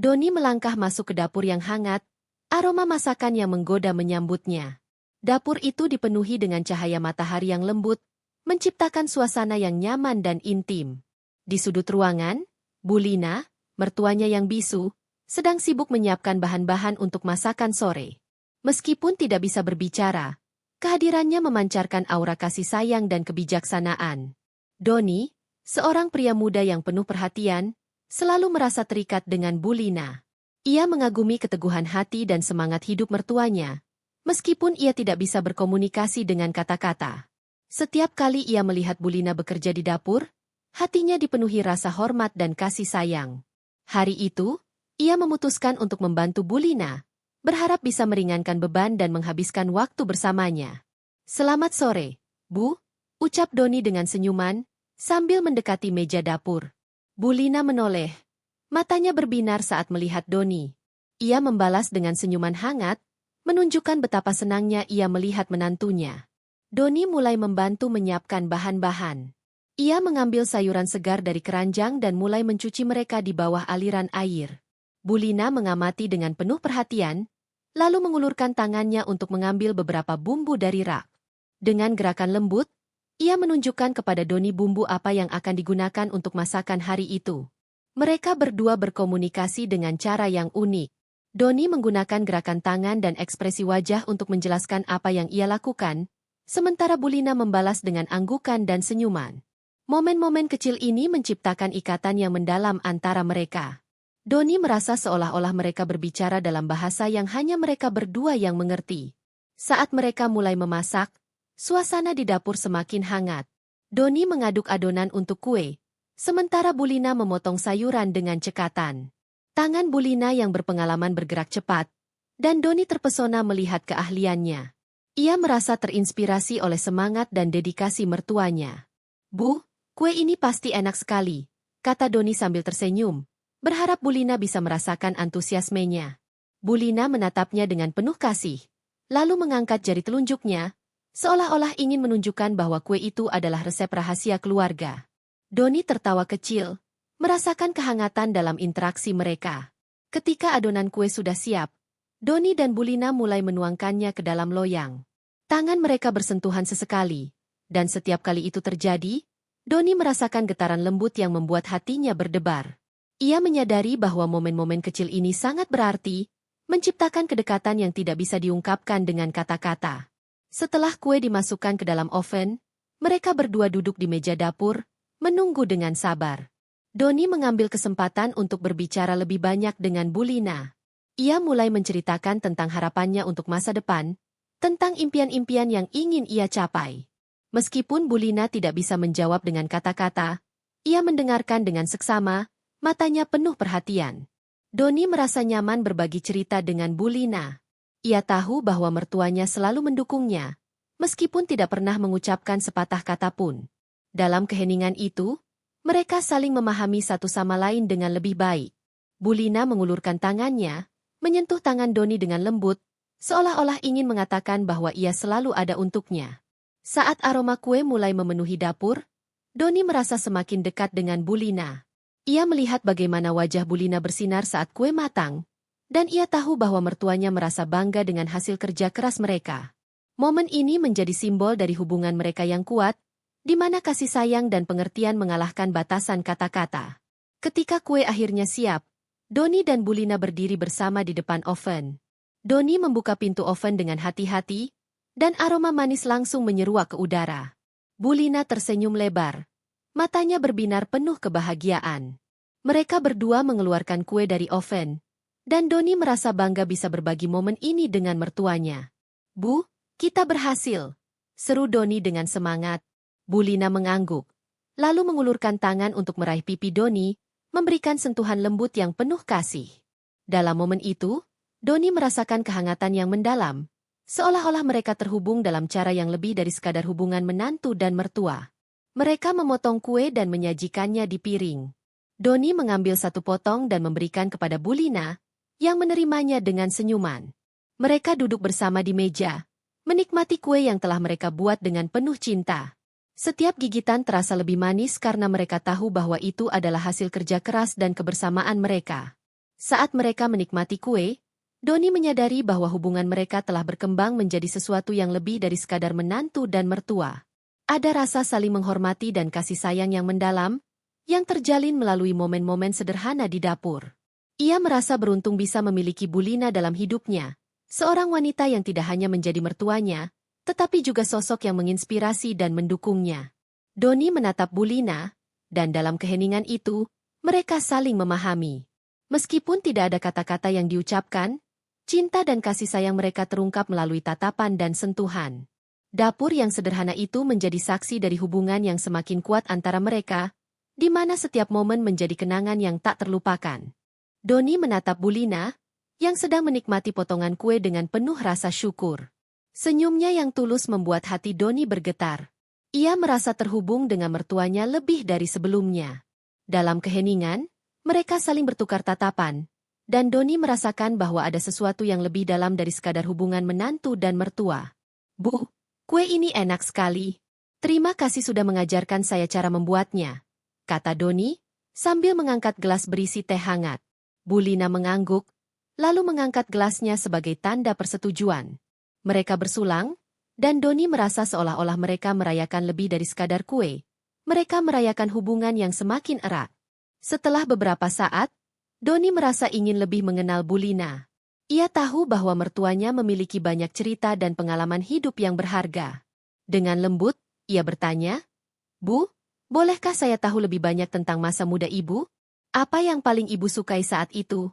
Doni melangkah masuk ke dapur yang hangat, aroma masakan yang menggoda menyambutnya. Dapur itu dipenuhi dengan cahaya matahari yang lembut, menciptakan suasana yang nyaman dan intim. Di sudut ruangan, Bulina, mertuanya yang bisu, sedang sibuk menyiapkan bahan-bahan untuk masakan sore. Meskipun tidak bisa berbicara, kehadirannya memancarkan aura kasih sayang dan kebijaksanaan. Doni, seorang pria muda yang penuh perhatian, selalu merasa terikat dengan Bulina. Ia mengagumi keteguhan hati dan semangat hidup mertuanya, meskipun ia tidak bisa berkomunikasi dengan kata-kata. Setiap kali ia melihat Bulina bekerja di dapur, hatinya dipenuhi rasa hormat dan kasih sayang. Hari itu, ia memutuskan untuk membantu Bulina, berharap bisa meringankan beban dan menghabiskan waktu bersamanya. "Selamat sore, Bu," ucap Doni dengan senyuman, sambil mendekati meja dapur. Bulina menoleh. Matanya berbinar saat melihat Doni. Ia membalas dengan senyuman hangat, menunjukkan betapa senangnya ia melihat menantunya. Doni mulai membantu menyiapkan bahan-bahan. Ia mengambil sayuran segar dari keranjang dan mulai mencuci mereka di bawah aliran air. Bulina mengamati dengan penuh perhatian, lalu mengulurkan tangannya untuk mengambil beberapa bumbu dari rak. Dengan gerakan lembut, ia menunjukkan kepada Doni bumbu apa yang akan digunakan untuk masakan hari itu. Mereka berdua berkomunikasi dengan cara yang unik. Doni menggunakan gerakan tangan dan ekspresi wajah untuk menjelaskan apa yang ia lakukan, sementara Bulina membalas dengan anggukan dan senyuman. Momen-momen kecil ini menciptakan ikatan yang mendalam antara mereka. Doni merasa seolah-olah mereka berbicara dalam bahasa yang hanya mereka berdua yang mengerti. Saat mereka mulai memasak, suasana di dapur semakin hangat. Doni mengaduk adonan untuk kue, sementara Bulina memotong sayuran dengan cekatan. Tangan Bulina yang berpengalaman bergerak cepat, dan Doni terpesona melihat keahliannya. Ia merasa terinspirasi oleh semangat dan dedikasi mertuanya. "Bu, kue ini pasti enak sekali," kata Doni sambil tersenyum, berharap Bulina bisa merasakan antusiasmenya. Bulina menatapnya dengan penuh kasih, lalu mengangkat jari telunjuknya, seolah-olah ingin menunjukkan bahwa kue itu adalah resep rahasia keluarga. Doni tertawa kecil, merasakan kehangatan dalam interaksi mereka. Ketika adonan kue sudah siap, Doni dan Bulina mulai menuangkannya ke dalam loyang. Tangan mereka bersentuhan sesekali, dan setiap kali itu terjadi, Doni merasakan getaran lembut yang membuat hatinya berdebar. Ia menyadari bahwa momen-momen kecil ini sangat berarti, menciptakan kedekatan yang tidak bisa diungkapkan dengan kata-kata. Setelah kue dimasukkan ke dalam oven, mereka berdua duduk di meja dapur, menunggu dengan sabar. Doni mengambil kesempatan untuk berbicara lebih banyak dengan Bulina. Ia mulai menceritakan tentang harapannya untuk masa depan, tentang impian-impian yang ingin ia capai. Meskipun Bulina tidak bisa menjawab dengan kata-kata, ia mendengarkan dengan seksama, matanya penuh perhatian. Doni merasa nyaman berbagi cerita dengan Bulina. Ia tahu bahwa mertuanya selalu mendukungnya, meskipun tidak pernah mengucapkan sepatah kata pun. Dalam keheningan itu, mereka saling memahami satu sama lain dengan lebih baik. Bulina mengulurkan tangannya, menyentuh tangan Doni dengan lembut, seolah-olah ingin mengatakan bahwa ia selalu ada untuknya. Saat aroma kue mulai memenuhi dapur, Doni merasa semakin dekat dengan Bulina. Ia melihat bagaimana wajah Bulina bersinar saat kue matang, dan ia tahu bahwa mertuanya merasa bangga dengan hasil kerja keras mereka. Momen ini menjadi simbol dari hubungan mereka yang kuat, di mana kasih sayang dan pengertian mengalahkan batasan kata-kata. Ketika kue akhirnya siap, Doni dan Bulina berdiri bersama di depan oven. Doni membuka pintu oven dengan hati-hati, dan aroma manis langsung menyeruak ke udara. Bulina tersenyum lebar. Matanya berbinar penuh kebahagiaan. Mereka berdua mengeluarkan kue dari oven, dan Doni merasa bangga bisa berbagi momen ini dengan mertuanya. "Bu, kita berhasil," seru Doni dengan semangat. Bulina mengangguk, lalu mengulurkan tangan untuk meraih pipi Doni, memberikan sentuhan lembut yang penuh kasih. Dalam momen itu, Doni merasakan kehangatan yang mendalam, seolah-olah mereka terhubung dalam cara yang lebih dari sekadar hubungan menantu dan mertua. Mereka memotong kue dan menyajikannya di piring. Doni mengambil satu potong dan memberikan kepada Bulina, yang menerimanya dengan senyuman. Mereka duduk bersama di meja, menikmati kue yang telah mereka buat dengan penuh cinta. Setiap gigitan terasa lebih manis karena mereka tahu bahwa itu adalah hasil kerja keras dan kebersamaan mereka. Saat mereka menikmati kue, Doni menyadari bahwa hubungan mereka telah berkembang menjadi sesuatu yang lebih dari sekadar menantu dan mertua. Ada rasa saling menghormati dan kasih sayang yang mendalam, yang terjalin melalui momen-momen sederhana di dapur. Ia merasa beruntung bisa memiliki Bulina dalam hidupnya, seorang wanita yang tidak hanya menjadi mertuanya, tetapi juga sosok yang menginspirasi dan mendukungnya. Doni menatap Bulina, dan dalam keheningan itu, mereka saling memahami. Meskipun tidak ada kata-kata yang diucapkan, cinta dan kasih sayang mereka terungkap melalui tatapan dan sentuhan. Dapur yang sederhana itu menjadi saksi dari hubungan yang semakin kuat antara mereka, di mana setiap momen menjadi kenangan yang tak terlupakan. Doni menatap Bulina, yang sedang menikmati potongan kue dengan penuh rasa syukur. Senyumnya yang tulus membuat hati Doni bergetar. Ia merasa terhubung dengan mertuanya lebih dari sebelumnya. Dalam keheningan, mereka saling bertukar tatapan, dan Doni merasakan bahwa ada sesuatu yang lebih dalam dari sekadar hubungan menantu dan mertua. Bu, kue ini enak sekali. Terima kasih sudah mengajarkan saya cara membuatnya, kata Doni, sambil mengangkat gelas berisi teh hangat. Bulina mengangguk, lalu mengangkat gelasnya sebagai tanda persetujuan. Mereka bersulang, dan Doni merasa seolah-olah mereka merayakan lebih dari sekadar kue. Mereka merayakan hubungan yang semakin erat. Setelah beberapa saat, Doni merasa ingin lebih mengenal Bulina. Ia tahu bahwa mertuanya memiliki banyak cerita dan pengalaman hidup yang berharga. Dengan lembut, ia bertanya, "Bu, bolehkah saya tahu lebih banyak tentang masa muda ibu? Apa yang paling ibu sukai saat itu?"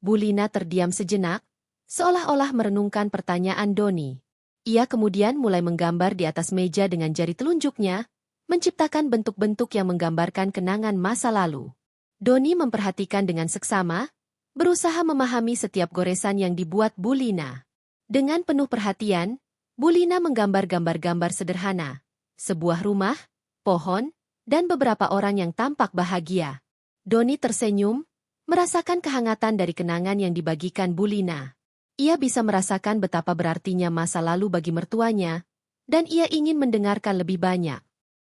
Bulina terdiam sejenak, seolah-olah merenungkan pertanyaan Doni. Ia kemudian mulai menggambar di atas meja dengan jari telunjuknya, menciptakan bentuk-bentuk yang menggambarkan kenangan masa lalu. Doni memperhatikan dengan seksama, berusaha memahami setiap goresan yang dibuat Bulina. Dengan penuh perhatian, Bulina menggambar gambar-gambar sederhana, sebuah rumah, pohon, dan beberapa orang yang tampak bahagia. Doni tersenyum, merasakan kehangatan dari kenangan yang dibagikan Bulina. Ia bisa merasakan betapa berartinya masa lalu bagi mertuanya, dan ia ingin mendengarkan lebih banyak.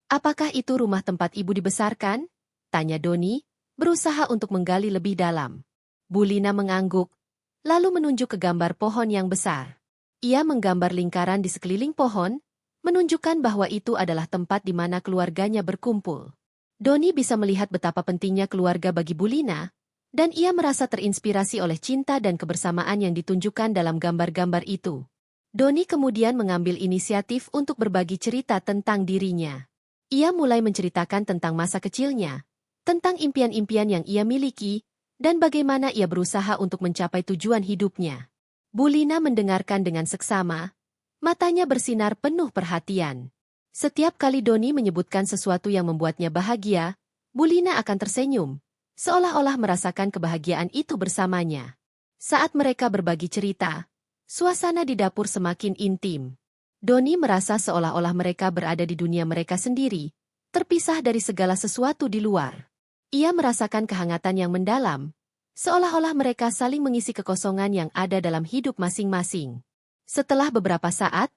"Apakah itu rumah tempat ibu dibesarkan?" tanya Doni, berusaha untuk menggali lebih dalam. Bulina mengangguk, lalu menunjuk ke gambar pohon yang besar. Ia menggambar lingkaran di sekeliling pohon, menunjukkan bahwa itu adalah tempat di mana keluarganya berkumpul. Doni bisa melihat betapa pentingnya keluarga bagi Bulina, dan ia merasa terinspirasi oleh cinta dan kebersamaan yang ditunjukkan dalam gambar-gambar itu. Doni kemudian mengambil inisiatif untuk berbagi cerita tentang dirinya. Ia mulai menceritakan tentang masa kecilnya, tentang impian-impian yang ia miliki, dan bagaimana ia berusaha untuk mencapai tujuan hidupnya. Bulina mendengarkan dengan seksama, matanya bersinar penuh perhatian. Setiap kali Doni menyebutkan sesuatu yang membuatnya bahagia, Bulina akan tersenyum, seolah-olah merasakan kebahagiaan itu bersamanya. Saat mereka berbagi cerita, suasana di dapur semakin intim. Doni merasa seolah-olah mereka berada di dunia mereka sendiri, terpisah dari segala sesuatu di luar. Ia merasakan kehangatan yang mendalam, seolah-olah mereka saling mengisi kekosongan yang ada dalam hidup masing-masing. Setelah beberapa saat,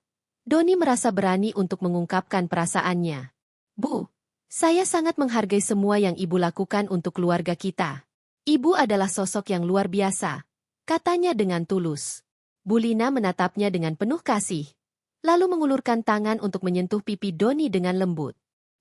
Doni merasa berani untuk mengungkapkan perasaannya. "Bu, saya sangat menghargai semua yang ibu lakukan untuk keluarga kita. Ibu adalah sosok yang luar biasa," katanya dengan tulus. Bulina menatapnya dengan penuh kasih, lalu mengulurkan tangan untuk menyentuh pipi Doni dengan lembut.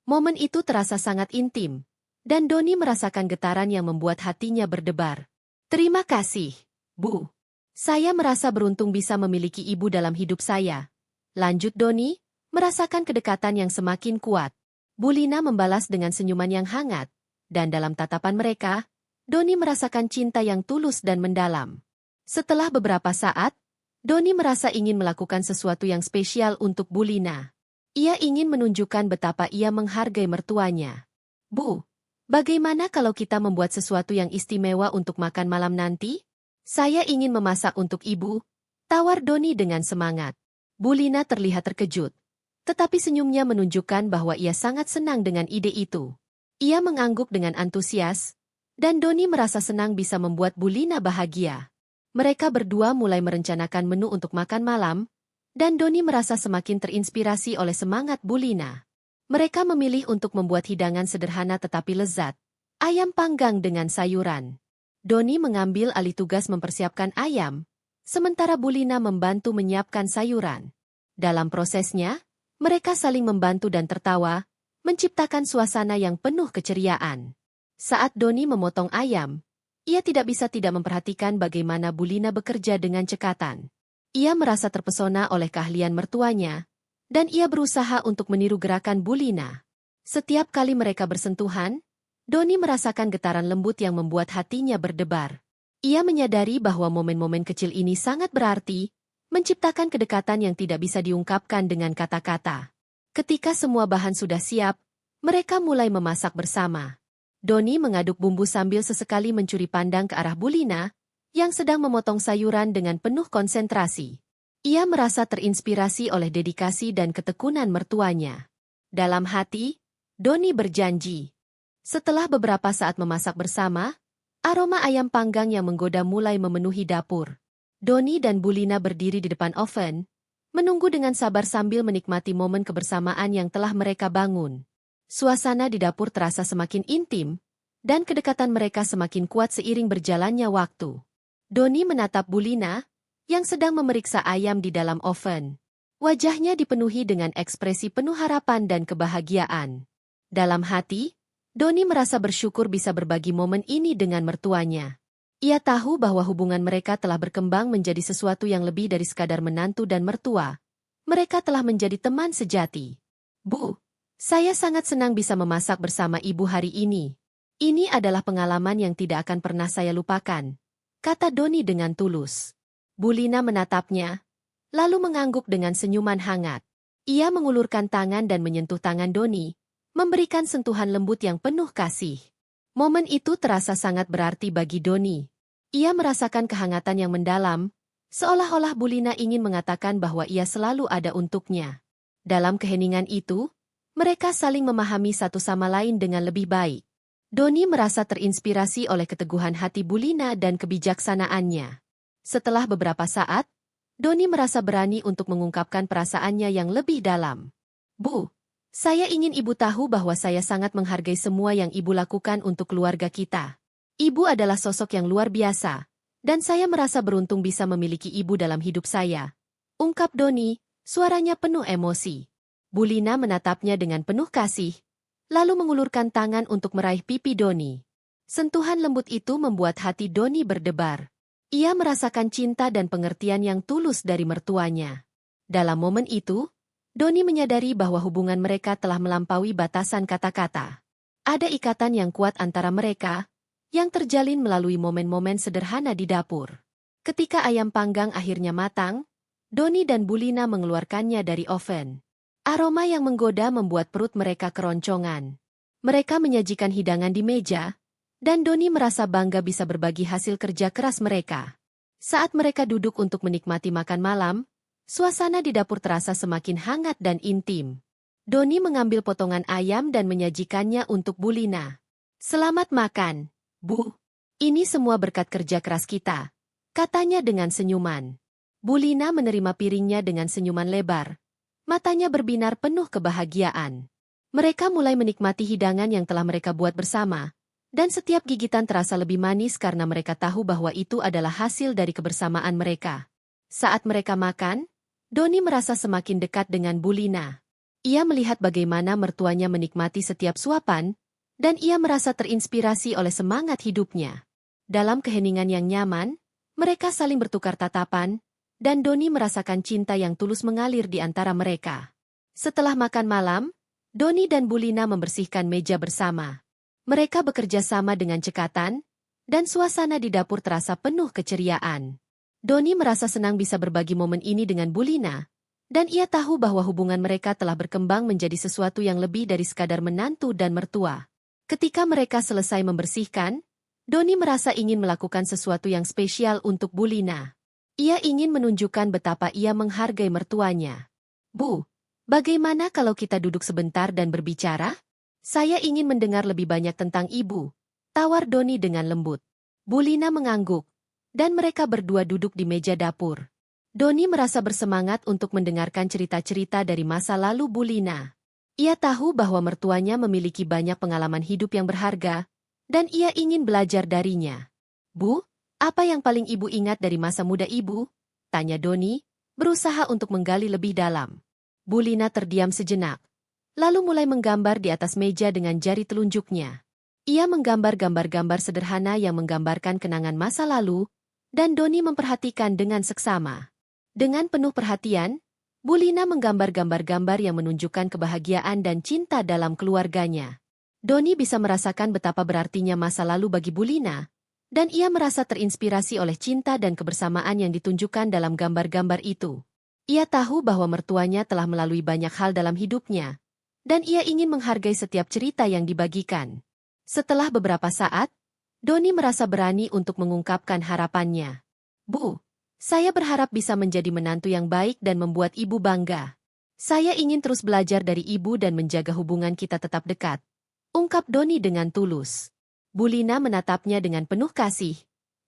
Momen itu terasa sangat intim, dan Doni merasakan getaran yang membuat hatinya berdebar. "Terima kasih, Bu. Saya merasa beruntung bisa memiliki ibu dalam hidup saya," lanjut Doni, merasakan kedekatan yang semakin kuat. Bulina membalas dengan senyuman yang hangat, dan dalam tatapan mereka, Doni merasakan cinta yang tulus dan mendalam. Setelah beberapa saat, Doni merasa ingin melakukan sesuatu yang spesial untuk Bulina. Ia ingin menunjukkan betapa ia menghargai mertuanya. "Bu, bagaimana kalau kita membuat sesuatu yang istimewa untuk makan malam nanti? Saya ingin memasak untuk ibu," tawar Doni dengan semangat. Bulina terlihat terkejut, tetapi senyumnya menunjukkan bahwa ia sangat senang dengan ide itu. Ia mengangguk dengan antusias, dan Doni merasa senang bisa membuat Bulina bahagia. Mereka berdua mulai merencanakan menu untuk makan malam, dan Doni merasa semakin terinspirasi oleh semangat Bulina. Mereka memilih untuk membuat hidangan sederhana tetapi lezat, ayam panggang dengan sayuran. Doni mengambil alih tugas mempersiapkan ayam, sementara Bulina membantu menyiapkan sayuran. Dalam prosesnya, mereka saling membantu dan tertawa, menciptakan suasana yang penuh keceriaan. Saat Doni memotong ayam, ia tidak bisa tidak memperhatikan bagaimana Bulina bekerja dengan cekatan. Ia merasa terpesona oleh keahlian mertuanya, dan ia berusaha untuk meniru gerakan Bulina. Setiap kali mereka bersentuhan, Doni merasakan getaran lembut yang membuat hatinya berdebar. Ia menyadari bahwa momen-momen kecil ini sangat berarti, menciptakan kedekatan yang tidak bisa diungkapkan dengan kata-kata. Ketika semua bahan sudah siap, mereka mulai memasak bersama. Doni mengaduk bumbu sambil sesekali mencuri pandang ke arah Bulina, yang sedang memotong sayuran dengan penuh konsentrasi. Ia merasa terinspirasi oleh dedikasi dan ketekunan mertuanya. Dalam hati, Doni berjanji. Setelah beberapa saat memasak bersama, aroma ayam panggang yang menggoda mulai memenuhi dapur. Doni dan Bulina berdiri di depan oven, menunggu dengan sabar sambil menikmati momen kebersamaan yang telah mereka bangun. Suasana di dapur terasa semakin intim, dan kedekatan mereka semakin kuat seiring berjalannya waktu. Doni menatap Bulina, yang sedang memeriksa ayam di dalam oven. Wajahnya dipenuhi dengan ekspresi penuh harapan dan kebahagiaan. Dalam hati, Doni merasa bersyukur bisa berbagi momen ini dengan mertuanya. Ia tahu bahwa hubungan mereka telah berkembang menjadi sesuatu yang lebih dari sekadar menantu dan mertua. Mereka telah menjadi teman sejati. Bu, saya sangat senang bisa memasak bersama ibu hari ini. Ini adalah pengalaman yang tidak akan pernah saya lupakan, kata Doni dengan tulus. Bulina menatapnya, lalu mengangguk dengan senyuman hangat. Ia mengulurkan tangan dan menyentuh tangan Doni, memberikan sentuhan lembut yang penuh kasih. Momen itu terasa sangat berarti bagi Doni. Ia merasakan kehangatan yang mendalam, seolah-olah Bulina ingin mengatakan bahwa ia selalu ada untuknya. Dalam keheningan itu, mereka saling memahami satu sama lain dengan lebih baik. Doni merasa terinspirasi oleh keteguhan hati Bulina dan kebijaksanaannya. Setelah beberapa saat, Doni merasa berani untuk mengungkapkan perasaannya yang lebih dalam. Bu, saya ingin ibu tahu bahwa saya sangat menghargai semua yang ibu lakukan untuk keluarga kita. Ibu adalah sosok yang luar biasa, dan saya merasa beruntung bisa memiliki ibu dalam hidup saya. Ungkap Doni, suaranya penuh emosi. Bulina menatapnya dengan penuh kasih, lalu mengulurkan tangan untuk meraih pipi Doni. Sentuhan lembut itu membuat hati Doni berdebar. Ia merasakan cinta dan pengertian yang tulus dari mertuanya. Dalam momen itu, Doni menyadari bahwa hubungan mereka telah melampaui batasan kata-kata. Ada ikatan yang kuat antara mereka, yang terjalin melalui momen-momen sederhana di dapur. Ketika ayam panggang akhirnya matang, Doni dan Bulina mengeluarkannya dari oven. Aroma yang menggoda membuat perut mereka keroncongan. Mereka menyajikan hidangan di meja, dan Doni merasa bangga bisa berbagi hasil kerja keras mereka. Saat mereka duduk untuk menikmati makan malam, suasana di dapur terasa semakin hangat dan intim. Doni mengambil potongan ayam dan menyajikannya untuk Bulina. Selamat makan, Bu. Ini semua berkat kerja keras kita, katanya dengan senyuman. Bulina menerima piringnya dengan senyuman lebar. Matanya berbinar penuh kebahagiaan. Mereka mulai menikmati hidangan yang telah mereka buat bersama, dan setiap gigitan terasa lebih manis karena mereka tahu bahwa itu adalah hasil dari kebersamaan mereka. Saat mereka makan, Doni merasa semakin dekat dengan Bulina. Ia melihat bagaimana mertuanya menikmati setiap suapan, dan ia merasa terinspirasi oleh semangat hidupnya. Dalam keheningan yang nyaman, mereka saling bertukar tatapan, dan Doni merasakan cinta yang tulus mengalir di antara mereka. Setelah makan malam, Doni dan Bulina membersihkan meja bersama. Mereka bekerja sama dengan cekatan, dan suasana di dapur terasa penuh keceriaan. Doni merasa senang bisa berbagi momen ini dengan Bulina, dan ia tahu bahwa hubungan mereka telah berkembang menjadi sesuatu yang lebih dari sekadar menantu dan mertua. Ketika mereka selesai membersihkan, Doni merasa ingin melakukan sesuatu yang spesial untuk Bulina. Ia ingin menunjukkan betapa ia menghargai mertuanya. Bu, bagaimana kalau kita duduk sebentar dan berbicara? Saya ingin mendengar lebih banyak tentang ibu, tawar Doni dengan lembut. Bulina mengangguk, dan mereka berdua duduk di meja dapur. Doni merasa bersemangat untuk mendengarkan cerita-cerita dari masa lalu Bulina. Ia tahu bahwa mertuanya memiliki banyak pengalaman hidup yang berharga, dan ia ingin belajar darinya. Bu, apa yang paling ibu ingat dari masa muda ibu? Tanya Doni, berusaha untuk menggali lebih dalam. Bu Lina terdiam sejenak, lalu mulai menggambar di atas meja dengan jari telunjuknya. Ia menggambar gambar-gambar sederhana yang menggambarkan kenangan masa lalu, dan Doni memperhatikan dengan seksama. Dengan penuh perhatian, Bu Lina menggambar gambar-gambar yang menunjukkan kebahagiaan dan cinta dalam keluarganya. Doni bisa merasakan betapa berartinya masa lalu bagi Bu Lina, dan ia merasa terinspirasi oleh cinta dan kebersamaan yang ditunjukkan dalam gambar-gambar itu. Ia tahu bahwa mertuanya telah melalui banyak hal dalam hidupnya, dan ia ingin menghargai setiap cerita yang dibagikan. Setelah beberapa saat, Doni merasa berani untuk mengungkapkan harapannya. Bu, saya berharap bisa menjadi menantu yang baik dan membuat ibu bangga. Saya ingin terus belajar dari ibu dan menjaga hubungan kita tetap dekat. Ungkap Doni dengan tulus. Bu Lina menatapnya dengan penuh kasih,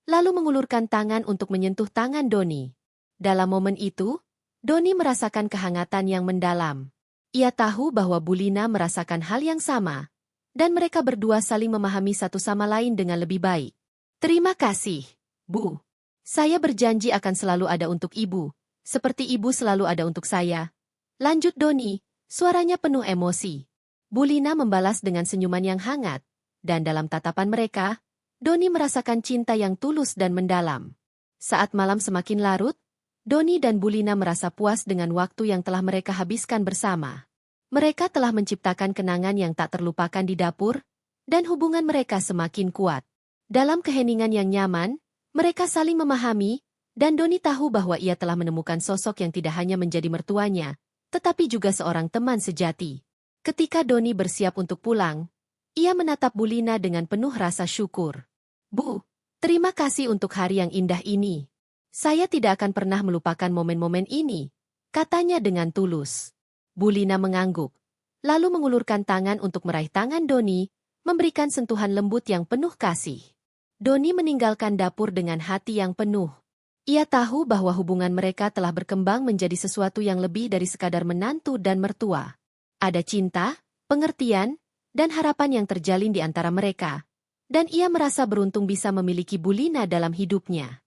lalu mengulurkan tangan untuk menyentuh tangan Doni. Dalam momen itu, Doni merasakan kehangatan yang mendalam. Ia tahu bahwa Bu Lina merasakan hal yang sama, dan mereka berdua saling memahami satu sama lain dengan lebih baik. Terima kasih, Bu. Saya berjanji akan selalu ada untuk ibu, seperti ibu selalu ada untuk saya. Lanjut Doni, suaranya penuh emosi. Bu Lina membalas dengan senyuman yang hangat, dan dalam tatapan mereka, Doni merasakan cinta yang tulus dan mendalam. Saat malam semakin larut, Doni dan Bu Lina merasa puas dengan waktu yang telah mereka habiskan bersama. Mereka telah menciptakan kenangan yang tak terlupakan di dapur, dan hubungan mereka semakin kuat. Dalam keheningan yang nyaman, mereka saling memahami, dan Doni tahu bahwa ia telah menemukan sosok yang tidak hanya menjadi mertuanya, tetapi juga seorang teman sejati. Ketika Doni bersiap untuk pulang, ia menatap Bu Lina dengan penuh rasa syukur. Bu, terima kasih untuk hari yang indah ini. Saya tidak akan pernah melupakan momen-momen ini, katanya dengan tulus. Bu Lina mengangguk, lalu mengulurkan tangan untuk meraih tangan Doni, memberikan sentuhan lembut yang penuh kasih. Doni meninggalkan dapur dengan hati yang penuh. Ia tahu bahwa hubungan mereka telah berkembang menjadi sesuatu yang lebih dari sekadar menantu dan mertua. Ada cinta, pengertian, dan harapan yang terjalin di antara mereka, dan ia merasa beruntung bisa memiliki Bu Lina dalam hidupnya.